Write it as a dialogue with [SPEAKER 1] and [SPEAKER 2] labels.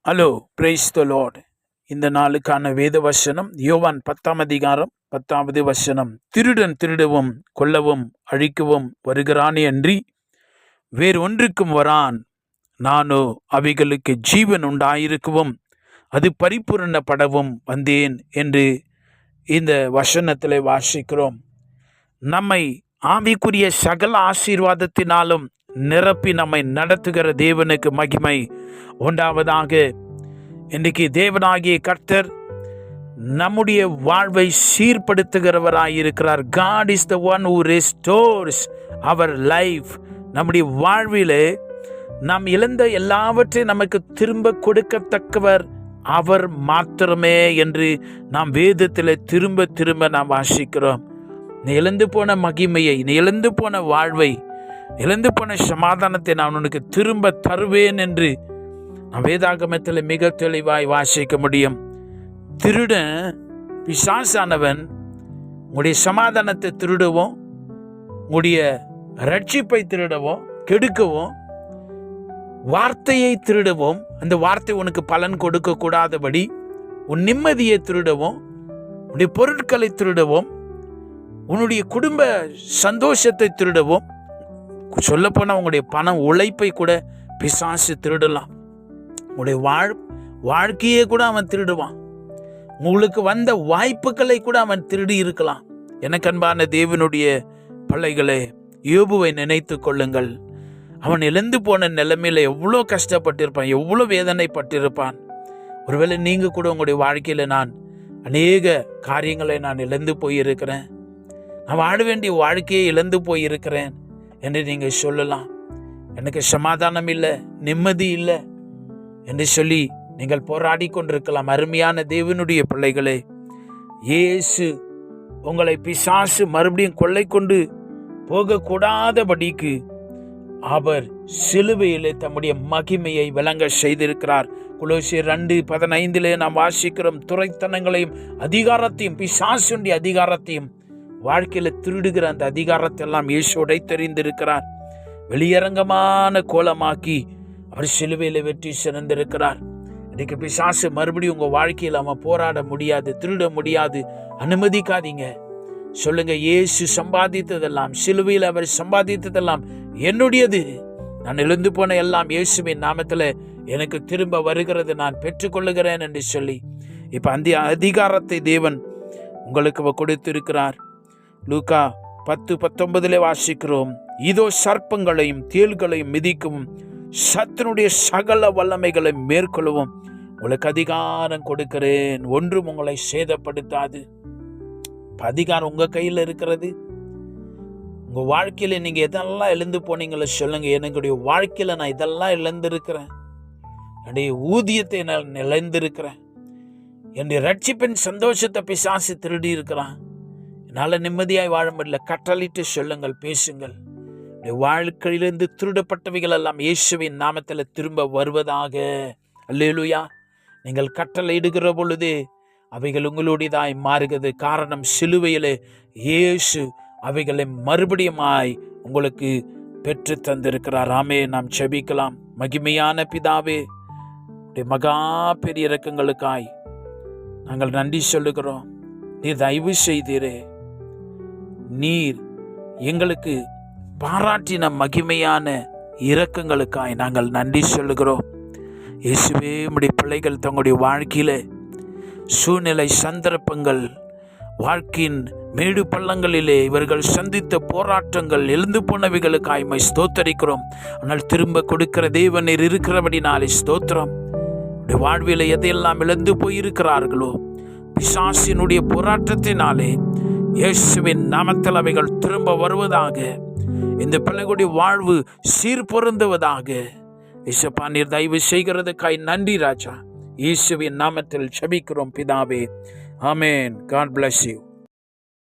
[SPEAKER 1] Hello, praise the Lord. இந்த நாளுக்கான வேத வசனம் யோவான் 10ஆம் அதிகாரம் 10வது வசனம். திருடன் திருடவும் கொல்லவும் அழிக்கவும் வருகிறானே அன்றி வேறொன்றுக்கும் வரான். நானோ அவைகளுக்கு ஜீவன் உண்டாயிருக்கவும் அது பரிபூரணப்படவும் வந்தேன் என்று இந்த வசனத்தில் வாசிக்கிறோம். நம்மை ஆவிக்குரிய சகல ஆசீர்வாதத்தினாலும் நிரப்பி நம்மை நடத்துகிற தேவனுக்கு மகிமை உண்டாவதாக. இன்றைக்கு தேவனாகிய கர்த்தர் நம்முடைய வாழ்வை சீர்படுத்துகிறவராயிருக்கிறார். God is the one who restores our life. நம்முடைய வாழ்விலே நாம் இழந்த எல்லாவற்றையும் நமக்கு திரும்ப கொடுக்கத்தக்கவர் அவர் மாத்திரமே என்று நாம் வேதத்தில் திரும்ப திரும்ப நாம் வாசிக்கிறோம். நீ இழந்து போன மகிமையை, நீ இழந்து போன வாழ்வை, இழந்து போன சமாதானத்தை நான் உனக்கு திரும்ப தருவேன் என்று நாம் வேதாகமத்தில் மிக தெளிவாய் வாசிக்க முடியும். திருடன் பிசாசானவன் உங்களுடைய சமாதானத்தை திருடவும், உங்களுடைய ரட்சிப்பை திருடவும், கெடுக்கவும், வார்த்தையை திருடவும், அந்த வார்த்தை உனக்கு பலன் கொடுக்க கூடாதபடி உன் நிம்மதியை திருடவும், உன்னுடைய பொருட்களை திருடவும், உன்னுடைய குடும்ப சந்தோஷத்தை திருடவும், சொல்லப்போனால் உங்களுடைய பண உழைப்பை கூட பிசாசு திருடலாம். உங்களுடைய வாழ்க்கையே கூட அவன் திருடுவான். உங்களுக்கு வந்த வாய்ப்புகளை கூட அவன் திருடி இருக்கலாம். எனக்கு அன்பான தேவனுடைய பிள்ளைகளே, யோபுவை நினைத்து கொள்ளுங்கள். அவன் இழந்து போன நிலைமையில எவ்வளோ கஷ்டப்பட்டிருப்பான், எவ்வளோ வேதனைப்பட்டிருப்பான். ஒருவேளை நீங்கள் கூட உங்களுடைய வாழ்க்கையில் நான் அநேக காரியங்களை நான் இழந்து போயிருக்கிறேன், நான் வாழ வேண்டிய வாழ்க்கையை இழந்து போயிருக்கிறேன் என்று நீங்கள் சொல்லலாம். எனக்கு சமாதானம் இல்லை, நிம்மதி இல்லை என்று சொல்லி நீங்கள் போராடி கொண்டிருக்கலாம். அருமையான தேவனுடைய பிள்ளைகளே, இயேசு உங்களை பிசாசு மறுபடியும் கொள்ளை கொண்டு போகக்கூடாதபடிக்கு அவர் சிலுவையிலே தம்முடைய மகிமையை விளங்க செய்திருக்கிறார். கொலோசியர் 2:15 நாம் வாசிக்கிறோம். துரைத்தனங்களையும் அதிகாரத்தையும், பிசாசுடைய அதிகாரத்தையும், வாழ்க்கையில் திருடுகிற அந்த அதிகாரத்தை எல்லாம் இயேசு உடைத்தெறிந்திருக்கிறார். வெளியரங்கமான கோலமாக்கி அவர் சிலுவையில் வெற்றி சிறந்திருக்கிறார். இன்னைக்கு பிசாசு மறுபடியும் உங்க வாழ்க்கையில் அவன் போராட முடியாது, திருட முடியாது. அனுமதிக்காதீங்க. சொல்லுங்க, இயேசு சம்பாதித்ததெல்லாம், சிலுவையில் அவர் சம்பாதித்ததெல்லாம் என்னுடையது. நான் எழுந்து போன எல்லாம் இயேசுவின் நாமத்தில் எனக்கு திரும்ப வருகிறது, நான் பெற்றுக்கொள்ளுகிறேன் என்று சொல்லி இப்ப அந்த அதிகாரத்தை தேவன் உங்களுக்கு கொடுத்திருக்கிறார். லூக்கா 10:19 வாசிக்கிறோம். இதோ சர்ப்பங்களையும் தேள்களையும் மிதிக்கவும் சத்துனுடைய சகல வல்லமைகளை மேற்கொள்ளவும் உங்களுக்கு அதிகாரம் கொடுக்கிறேன், ஒன்றும் உங்களை சேதப்படுத்தாது. அதிகாரம் உங்க கையில் இருக்கிறது. உங்க வாழ்க்கையில நீங்க எதெல்லாம் இழந்து போனீங்களோ சொல்லுங்க, என்னுடைய வாழ்க்கையில நான் இதெல்லாம் இழந்திருக்கிறேன், என்னுடைய ஊதியத்தை நான் இழந்திருக்கிறேன், என்னுடைய ரட்சிப்பின் சந்தோஷத்தை பிசாசு திருடி இருக்கிறான், என்னால் நிம்மதியாய் வாழ முடியல. கட்டளிட்டு சொல்லுங்கள், பேசுங்கள். வாழ்க்கையிலிருந்து திருடப்பட்டவைகள் எல்லாம் இயேசுவின் நாமத்தில் திரும்ப வருவதாக. அல்லேலூயா. நீங்கள் கட்டளை இடுகிற பொழுது அவைகள் உங்களுடையதாய் மாறுகிறது. காரணம், சிலுவையிலே இயேசு அவைகளை மறுபடியுமாய் உங்களுக்கு பெற்று தந்திருக்கிறார். ஆமே. நாம் செபிக்கலாம். மகிமையான பிதாவே, மகா பெரிய இரக்கங்களுக்காய் நாங்கள் நன்றி சொல்லுகிறோம். நீர் தயவு செய்தீரே, நீர் எங்களுக்கு பாராட்டின மகிமையான இரக்கங்களுக்காய் நாங்கள் நன்றி சொல்லுகிறோம். இயேசுவே, உம்முடைய பிள்ளைகள் தங்களுடைய வாழ்க்கையில சூழ்நிலை சந்தர்ப்பங்கள், வாழ்க்கையின் மேடு பள்ளங்களிலே இவர்கள் சந்தித்த போராட்டங்கள், எழுந்து போனவைகளுக்காய் ஸ்தோத்தரிக்கிறோம். ஆனால் திரும்ப கொடுக்கிற தேவனீர் இருக்கிறபடினாலே ஸ்தோத்திரம். வாழ்வில எதையெல்லாம் இழந்து போயிருக்கிறார்களோ பிசாசினுடைய போராட்டத்தினாலே இயேசுவின் நாமத்தில் அவைகள் திரும்ப வருவதாக. இந்த பிள்ளைகளுடைய வாழ்வு சீர்பொருந்துவதாக. இயேசுப்பா, நீர் தயவு செய்கிறதுக்காய் நன்றி ராஜா. இயேசுவின் நாமத்தில் ஜெபிக்கிறோம் பிதாவே. ஆமென். God bless you.